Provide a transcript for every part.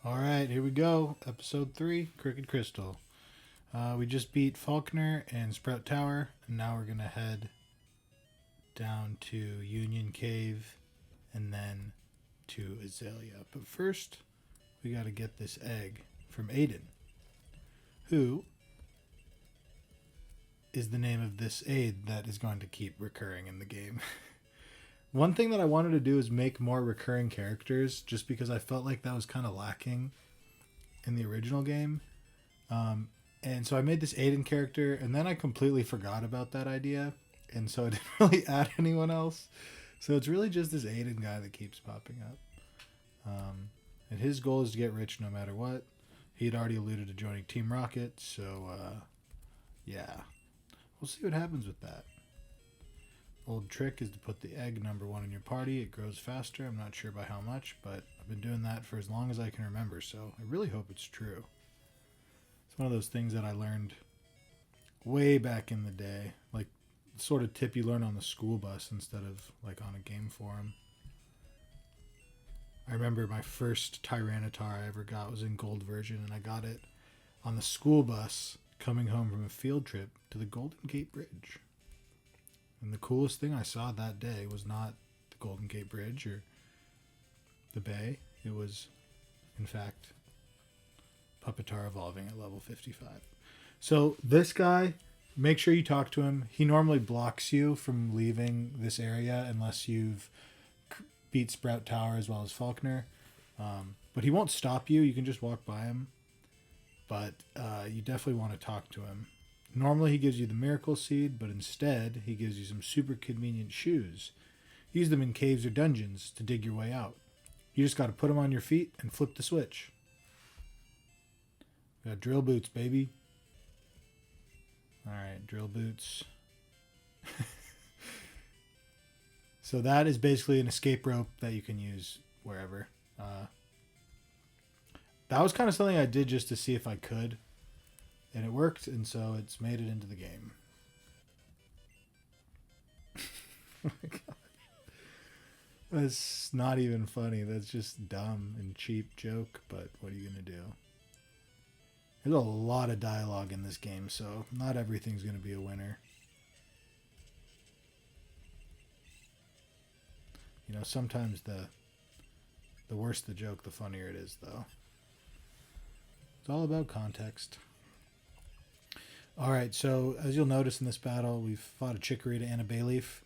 All right, here we go. Episode 3, Crooked Crystal. We just beat Faulkner and Sprout Tower, and now we're going to head down to Union Cave and then to Azalea. But first, we got to get this egg from Aiden, who is the name of this aid that is going to keep recurring in the game. One thing that I wanted to do is make more recurring characters, just because I felt like that was kind of lacking in the original game. And so I made this Aiden character, and then I completely forgot about that idea, and so I didn't really add anyone else. So it's really just this Aiden guy that keeps popping up. And his goal is to get rich no matter what. He had already alluded to joining Team Rocket, so yeah. We'll see what happens with that. Old trick is to put the egg number 1 in your party. It grows faster. I'm not sure by how much, but I've been doing that for as long as I can remember, so I really hope it's true. It's one of those things that I learned way back in the day, like the sort of tip you learn on the school bus instead of like on a game forum. I remember my first Tyranitar I ever got was in gold version, and I got it on the school bus coming home from a field trip to the Golden Gate Bridge. And the coolest thing I saw that day was not the Golden Gate Bridge or the bay. It was, in fact, Pupitar evolving at level 55. So this guy, make sure you talk to him. He normally blocks you from leaving this area unless you've beat Sprout Tower as well as Faulkner. But he won't stop you. You can just walk by him. But you definitely want to talk to him. Normally he gives you the miracle seed, but instead he gives you some super convenient shoes. Use them in caves or dungeons to dig your way out. You just got to put them on your feet and flip the switch. Got drill boots, baby. Alright, drill boots. So that is basically an escape rope that you can use wherever. That was kind of something I did just to see if I could. And it worked, and so it's made it into the game. Oh my god. That's not even funny. That's just dumb and cheap joke, but what are you going to do? There's a lot of dialogue in this game, so not everything's going to be a winner. You know, sometimes the worse the joke, the funnier it is, though. It's all about context. Alright, so as you'll notice in this battle, we've fought a Chikorita and a Bayleaf.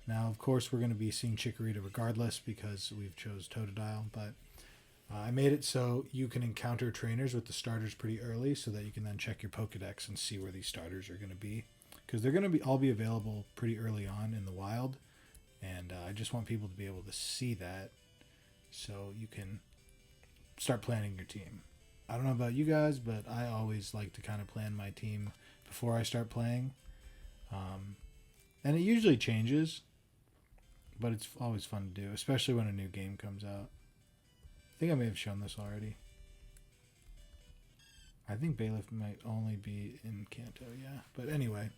Now, of course, we're going to be seeing Chikorita regardless because we've chose Totodile, but I made it so you can encounter trainers with the starters pretty early so that you can then check your Pokedex and see where these starters are going to be. Because they're going to all be available pretty early on in the wild, and I just want people to be able to see that so you can start planning your team. I don't know about you guys, but I always like to kind of plan my team before I start playing. And it usually changes, but it's always fun to do, especially when a new game comes out. I think I may have shown this already. I think Bayleaf might only be in Kanto, yeah. But anyway.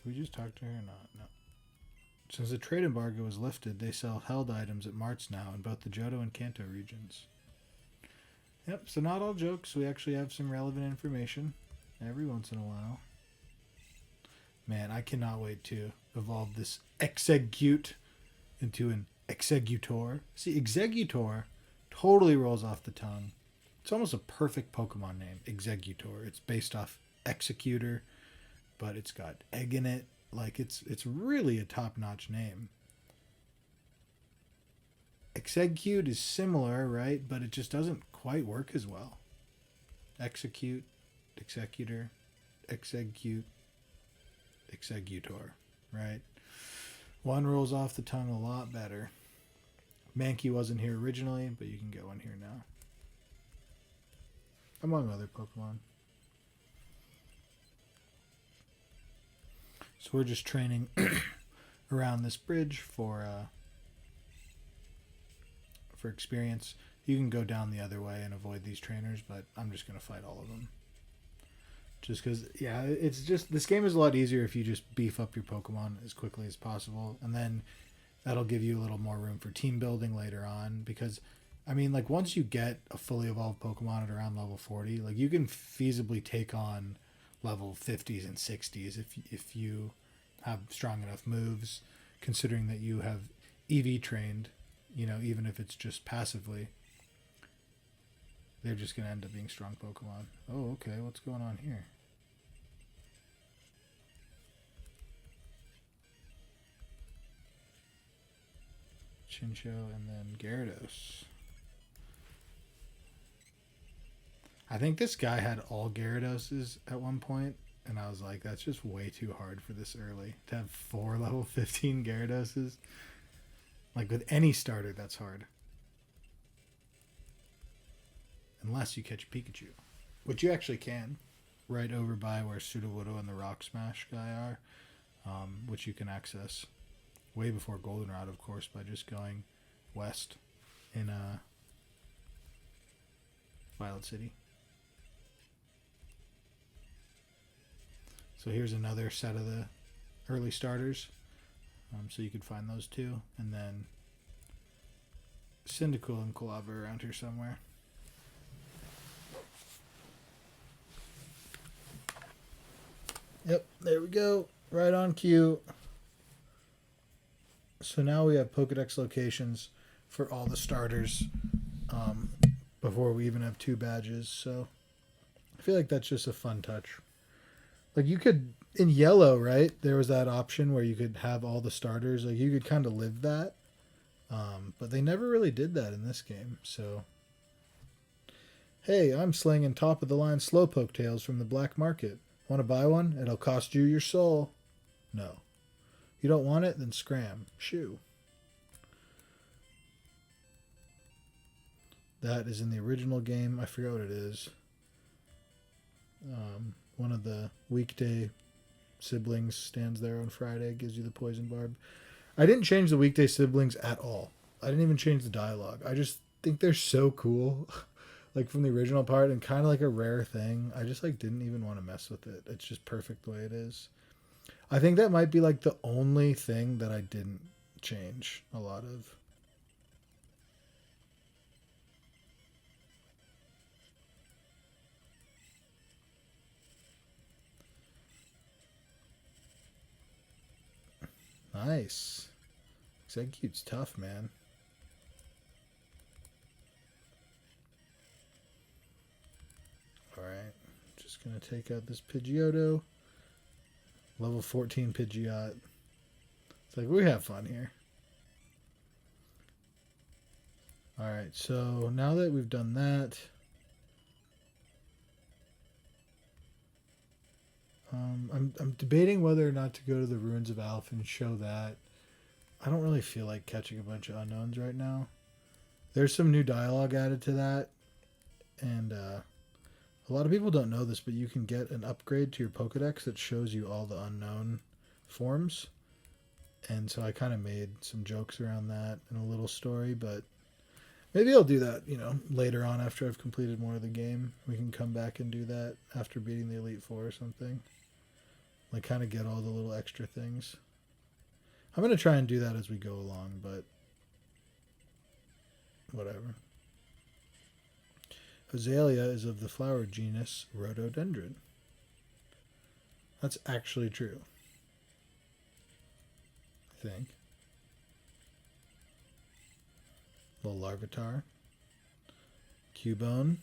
Did we just talk to her or not? No. Since the trade embargo was lifted, they sell held items at marts now in both the Johto and Kanto regions. Yep, so not all jokes. We actually have some relevant information every once in a while. Man, I cannot wait to evolve this Exegute into an Executor. See, Executor totally rolls off the tongue. It's almost a perfect Pokemon name, Executor. It's based off Executor, but it's got egg in it. Like, it's really a top-notch name. Execute is similar, right? But it just doesn't quite work as well. Execute, Executor, Execute, Executor, right? One rolls off the tongue a lot better. Mankey wasn't here originally, but you can get one here now. Among other Pokemon. So we're just training around this bridge for experience. You can go down the other way and avoid these trainers, but I'm just going to fight all of them. Just because, yeah, it's just, this game is a lot easier if you just beef up your Pokemon as quickly as possible. And then That'll give you a little more room for team building later on because I mean like once you get a fully evolved Pokemon at around level 40, like you can feasibly take on level 50s and 60s if you have strong enough moves, considering that you have EV trained, you know, even if it's just passively. They're just going to end up being strong Pokemon. Oh, okay. What's going on here? Chinchou and then Gyarados. I think this guy had all Gyaradoses at one point, and I was like, that's just way too hard for this early. To have 4 level 15 Gyaradoses. Like, with any starter, that's hard. Unless you catch Pikachu. Which you actually can. Right over by where Sudowoodo and the Rock Smash guy are. Which you can access way before Goldenrod, of course, by just going west in Violet City. So here's another set of the early starters. So you could find those two. And then Cyndaquil and Colava around here somewhere. Yep, there we go. Right on cue. So now we have Pokedex locations for all the starters before we even have 2 badges. So I feel like that's just a fun touch. Like you could, in yellow, right? There was that option where you could have all the starters. Like you could kind of live that. But they never really did that in this game. So, hey, I'm slinging top of the line Slowpoketails from the black market. Want to buy one? It'll cost you your soul. No. You don't want it? Then scram. Shoo. That is in the original game. I forget what it is. One of the weekday siblings stands there on Friday, gives you the poison barb. I didn't change the weekday siblings at all. I didn't even change the dialogue. I just think they're so cool. Like from the original part and kind of like a rare thing. I just like didn't even want to mess with it. It's just perfect the way it is. I think that might be like the only thing that I didn't change a lot of. Nice. Execute's tough, man. Alright. Just going to take out this Pidgeotto. Level 14 Pidgeot. It's like, we have fun here. Alright, so now that we've done that... I'm debating whether or not to go to the Ruins of Alph and show that. I don't really feel like catching a bunch of unknowns right now. There's some new dialogue added to that. And a lot of people don't know this, but you can get an upgrade to your Pokedex that shows you all the unknown forms. And so I kind of made some jokes around that in a little story, but maybe I'll do that, you know, later on after I've completed more of the game. We can come back and do that after beating the Elite Four or something. Like kind of get all the little extra things. I'm going to try and do that as we go along, but whatever. Azalea is of the flower genus Rhododendron. That's actually true. I think. Little Larvitar. Cubone.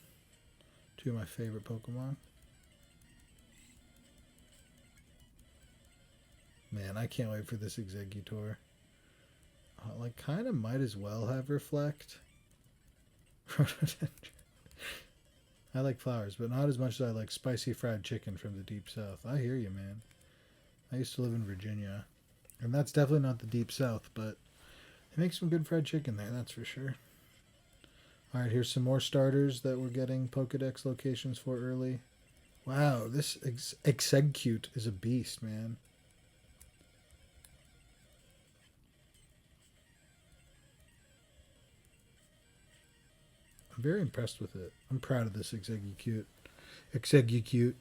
2 of my favorite Pokemon. Man, I can't wait for this Exeggutor. Like, kind of might as well have Reflect. I like flowers, but not as much as I like spicy fried chicken from the Deep South. I hear you, man. I used to live in Virginia. And that's definitely not the Deep South, but they make some good fried chicken there, that's for sure. Alright, here's some more starters that we're getting Pokedex locations for early. Wow, this Exeggcute is a beast, man. I'm very impressed with it. I'm proud of this Exeggcute. Exeggcute.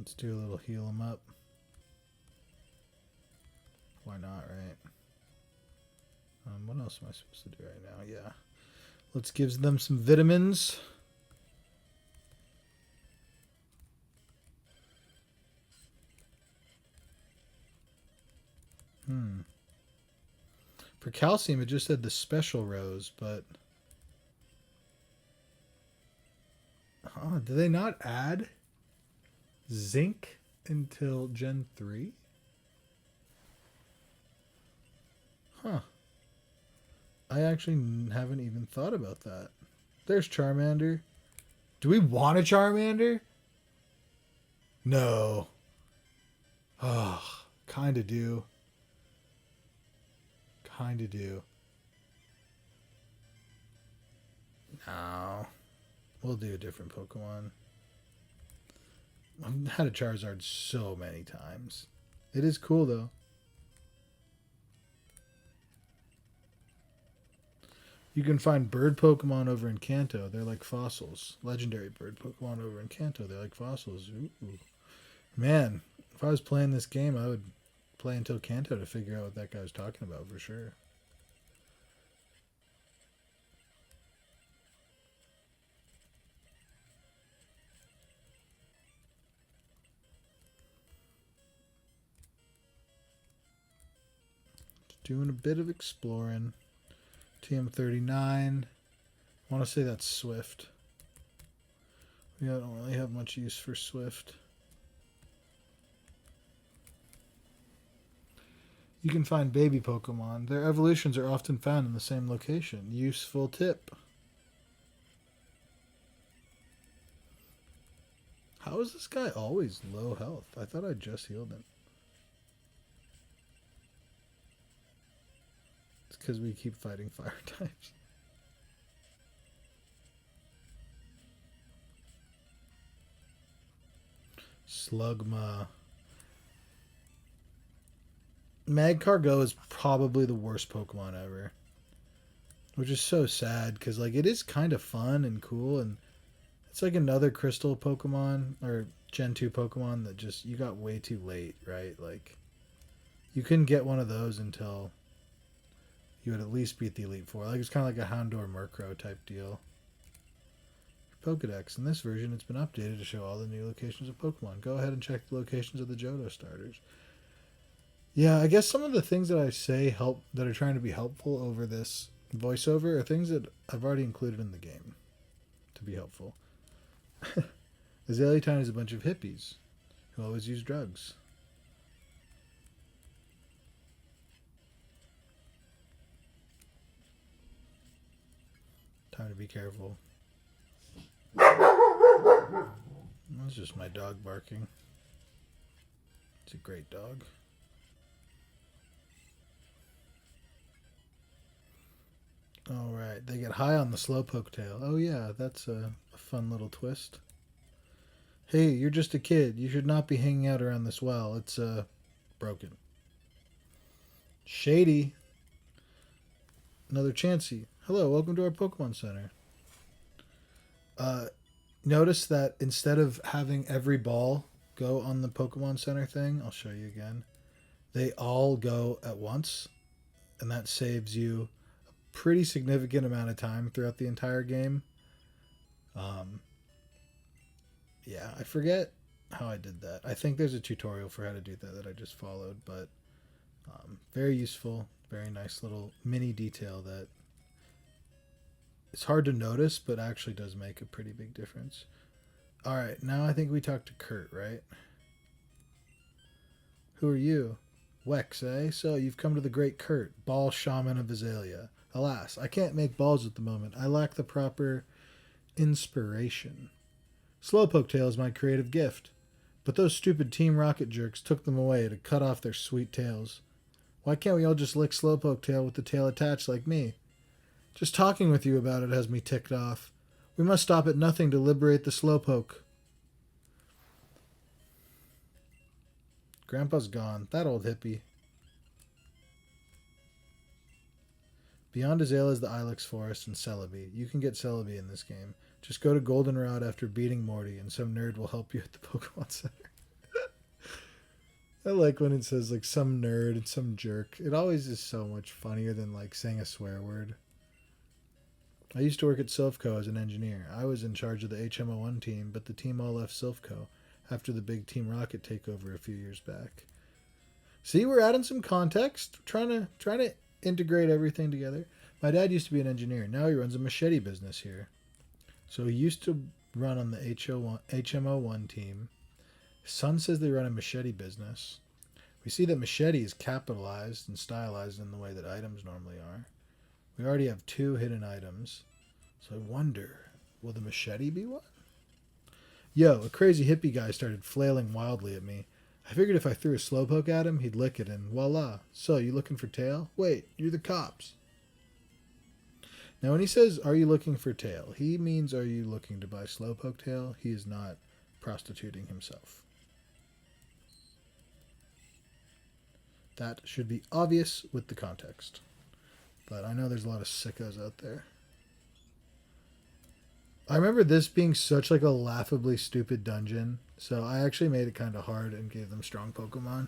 Let's do a little heal him up. Why not, right? What else am I supposed to do right now? Yeah. Let's give them some vitamins. For calcium, it just said the special rose, but... did they not add zinc until Gen 3? Huh. I actually haven't even thought about that. There's Charmander. Do we want a Charmander? No. Oh, kind of do. Kind of do. No. We'll do a different Pokemon. I've had a Charizard so many times. It is cool, though. You can find bird Pokemon over in Kanto. They're like fossils. Legendary bird Pokemon over in Kanto. They're like fossils. Ooh. Man, if I was playing this game, I would play until Kanto to figure out what that guy was talking about for sure. Doing a bit of exploring. TM39. I want to say that's Swift. We don't really have much use for Swift. You can find baby Pokemon. Their evolutions are often found in the same location. Useful tip. How is this guy always low health? I thought I just healed him. It's because we keep fighting fire types. Slugma. Magcargo is probably the worst Pokemon ever. Which is so sad, because like it is kind of fun and cool, and it's like another crystal Pokemon, or Gen 2 Pokemon that just, you got way too late, right? Like, you couldn't get one of those until you would at least beat the Elite Four. Like, it's kind of like a Houndour Murkrow type deal. Pokedex. In this version, it's been updated to show all the new locations of Pokemon. Go ahead and check the locations of the Johto starters. Yeah, I guess some of the things that I say that are trying to be helpful over this voiceover are things that I've already included in the game to be helpful. Azalea Town is a bunch of hippies who always use drugs. Time to be careful. That's just my dog barking. It's a great dog. Alright, they get high on the Slowpoketail. Oh yeah, that's a fun little twist. Hey, you're just a kid. You should not be hanging out around this well. It's, broken. Shady. Another Chansey. Hello, welcome to our Pokemon Center. Notice that instead of having every ball go on the Pokemon Center thing, I'll show you again, they all go at once, and that saves you a pretty significant amount of time throughout the entire game. Yeah, I forget how I did that. I think there's a tutorial for how to do that I just followed, but very useful, very nice little mini detail that it's hard to notice, but actually does make a pretty big difference. Alright, now I think we talk to Kurt, right? Who are you? Wex, eh? So you've come to the great Kurt, ball shaman of Azalea. Alas, I can't make balls at the moment. I lack the proper inspiration. Slowpoketail is my creative gift, but those stupid Team Rocket jerks took them away to cut off their sweet tails. Why can't we all just lick Slowpoketail with the tail attached like me? Just talking with you about it has me ticked off. We must stop at nothing to liberate the Slowpoke. Grandpa's gone. That old hippie. Beyond Azalea is the Ilex Forest and Celebi. You can get Celebi in this game. Just go to Goldenrod after beating Morty, and some nerd will help you at the Pokemon Center. I like when it says like some nerd and some jerk. It always is so much funnier than like saying a swear word. I used to work at Silphco as an engineer. I was in charge of the HMO1 team, but the team all left Silphco after the big Team Rocket takeover a few years back. See, we're adding some context, trying to integrate everything together. My dad used to be an engineer. Now he runs a machete business here. So he used to run on the HMO1 team. His son says they run a machete business. We see that machete is capitalized and stylized in the way that items normally are. We already have 2 hidden items. So I wonder, will the machete be one? Yo, a crazy hippie guy started flailing wildly at me. I figured if I threw a slowpoke at him, he'd lick it and voila. So, you looking for tail? Wait, you're the cops. Now, when he says, are you looking for tail, he means, are you looking to buy Slowpoketail? He is not prostituting himself. That should be obvious with the context. But I know there's a lot of sickos out there. I remember this being such like a laughably stupid dungeon, so I actually made it kind of hard and gave them strong Pokemon.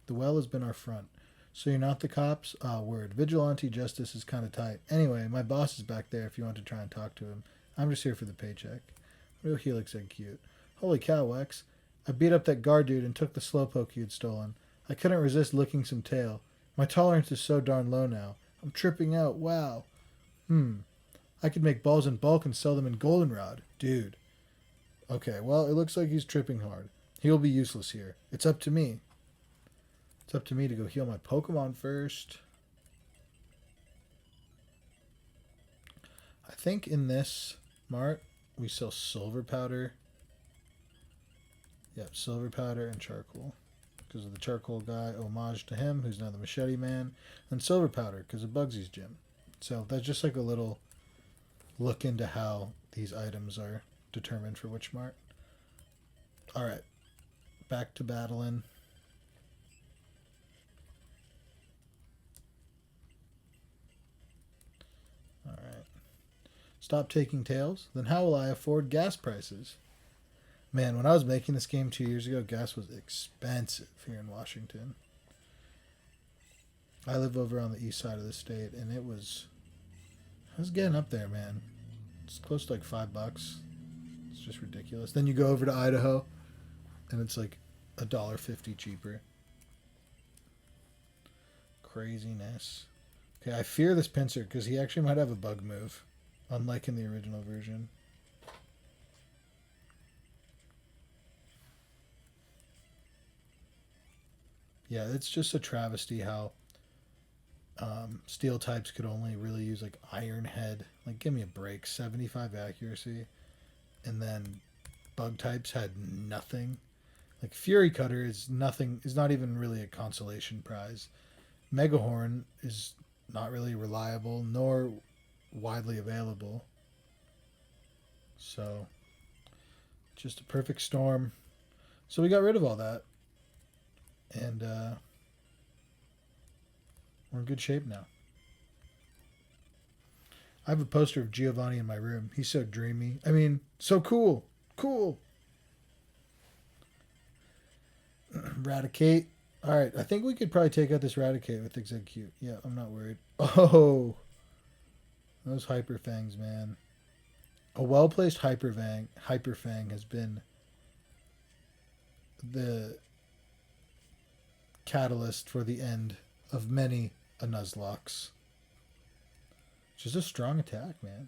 The well has been our front. So you're not the cops? Ah, word. Vigilante justice is kind of tight. Anyway, my boss is back there if you want to try and talk to him. I'm just here for the paycheck. Real Helix egg cute. Holy cow, Wex. I beat up that guard dude and took the Slowpoke you'd stolen. I couldn't resist licking some tail. My tolerance is so darn low now. I'm tripping out. Wow. I could make balls in bulk and sell them in goldenrod. Dude. Okay, well, it looks like he's tripping hard. He'll be useless here. It's up to me. It's up to me to go heal my Pokemon first. I think in this mart, we sell silver powder. Yep, silver powder and charcoal. Because of the charcoal guy, homage to him, who's now the machete man. And silver powder, because of Bugsy's gym. So that's just like a little look into how these items are determined for which mart. Alright, back to battling. Alright. Stop taking tails? Then how will I afford gas prices? Man, when I was making this game 2 years ago, gas was expensive here in Washington. I live over on the east side of the state, and it was getting up there, man. It's close to like $5. It's just ridiculous. Then you go over to Idaho, and it's like $1.50 cheaper. Craziness. Okay, I fear this Pinsir because he actually might have a bug move, unlike in the original version. Yeah, it's just a travesty how steel types could only really use like Iron Head. Like, give me a break. 75 accuracy. And then bug types had nothing. Like, Fury Cutter is nothing, is not even really a consolation prize. Megahorn is not really reliable nor widely available. So, just a perfect storm. So we got rid of all that. And we're in good shape now. I have a poster of Giovanni in my room. He's so dreamy. I mean, so cool. Cool. Raticate. Alright, I think we could probably take out this Raticate with Execute. Yeah, I'm not worried. Oh! Those Hyper Fangs, man. A well-placed Hyper Fang has been the catalyst for the end of many a Nuzlocke. Just a strong attack, man.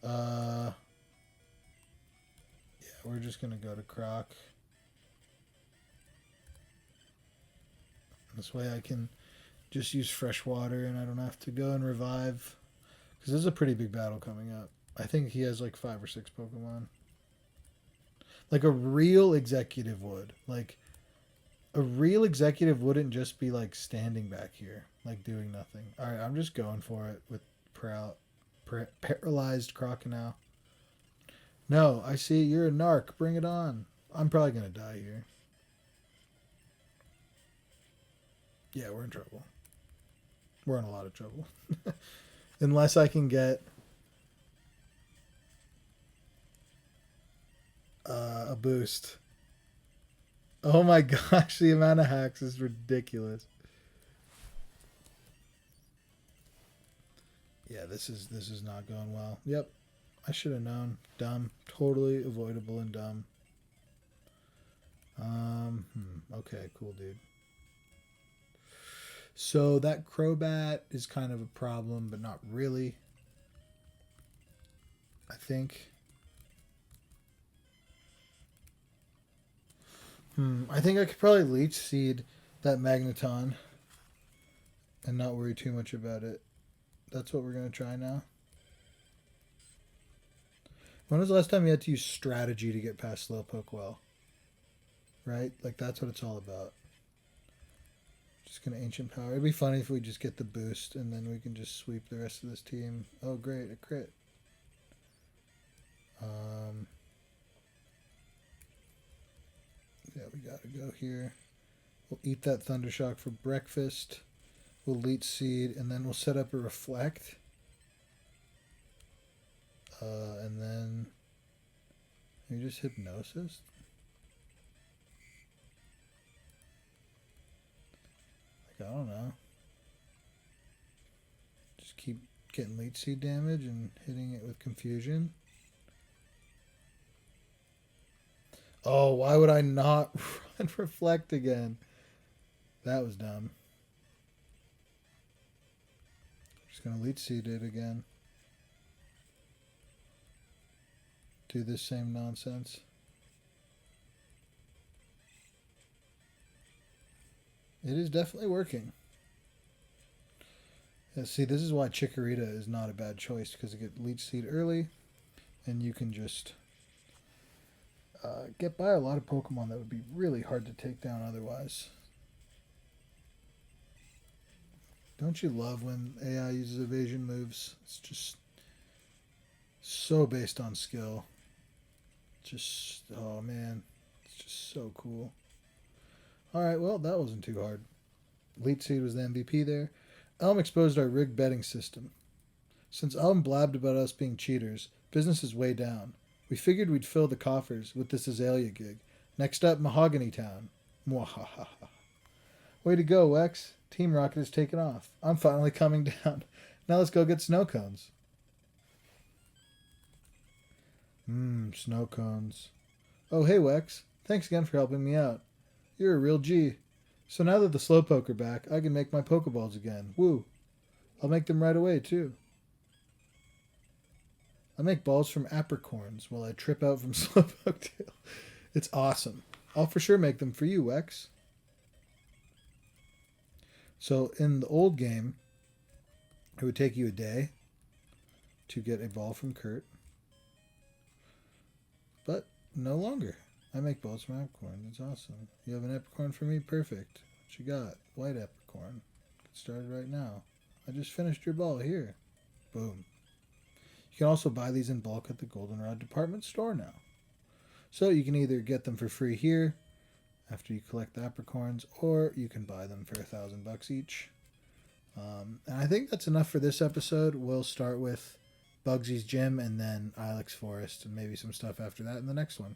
Yeah, we're just gonna go to Croc. This way I can just use fresh water and I don't have to go and revive. Because there's a pretty big battle coming up. I think he has like 5 or 6 Pokemon. Like a real executive would. Like, a real executive wouldn't just be like standing back here, like doing nothing. Alright, I'm just going for it with paralyzed Crocodile. No, I see you're a narc. Bring it on. I'm probably going to die here. Yeah, we're in trouble. We're in a lot of trouble. Unless I can get a boost. Oh my gosh, the amount of hacks is ridiculous. Yeah, this is not going well. Yep, I should have known. Dumb, totally avoidable and dumb. Okay, cool, dude. So that Crobat is kind of a problem, but not really. I think. I think I could probably Leech Seed that Magneton and not worry too much about it. That's what we're going to try now. When was the last time you had to use strategy to get past Slowpoke Well? Right? Like, that's what it's all about. Just going to Ancient Power. It'd be funny if we just get the boost and then we can just sweep the rest of this team. Oh, great. A crit. Yeah, we got to go here. We'll eat that Thundershock for breakfast. We'll Leech Seed, and then we'll set up a Reflect. And then maybe just Hypnosis. Like, I don't know. Just keep getting Leech Seed damage and hitting it with Confusion. Oh, why would I not run Reflect again? That was dumb. Just going to Leech Seed it again. Do this same nonsense. It is definitely working. Yeah, see, this is why Chikorita is not a bad choice, because you get Leech Seed early, and you can just get by a lot of Pokemon that would be really hard to take down otherwise. Don't you love when AI uses evasion moves? It's just so based on skill. Just, oh man, it's just so cool. Alright, well, that wasn't too hard. Leech Seed was the MVP there. Elm exposed our rigged betting system. Since Elm blabbed about us being cheaters, business is way down. We figured we'd fill the coffers with this Azalea gig. Next up, Mahogany Town. Mwahaha. Way to go, Wex. Team Rocket has taken off. I'm finally coming down. Now let's go get snow cones. Snow cones. Oh, hey, Wex. Thanks again for helping me out. You're a real G. So now that the Slowpoke are back, I can make my Pokeballs again. Woo. I'll make them right away, too. I make balls from apricorns while I trip out from Slowpoketail. It's awesome. I'll for sure make them for you, Wex. So in the old game, it would take you a day to get a ball from Kurt. But no longer. I make balls from apricorn. It's awesome. You have an apricorn for me? Perfect. What you got? White apricorn. Get started right now. I just finished your ball. Here. Boom. You can also buy these in bulk at the Goldenrod department store now. So you can either get them for free here after you collect the apricorns, or you can buy them for $1,000 each. And I think that's enough for this episode. We'll start with Bugsy's Gym and then Ilex Forest and maybe some stuff after that in the next one.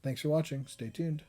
Thanks for watching. Stay tuned.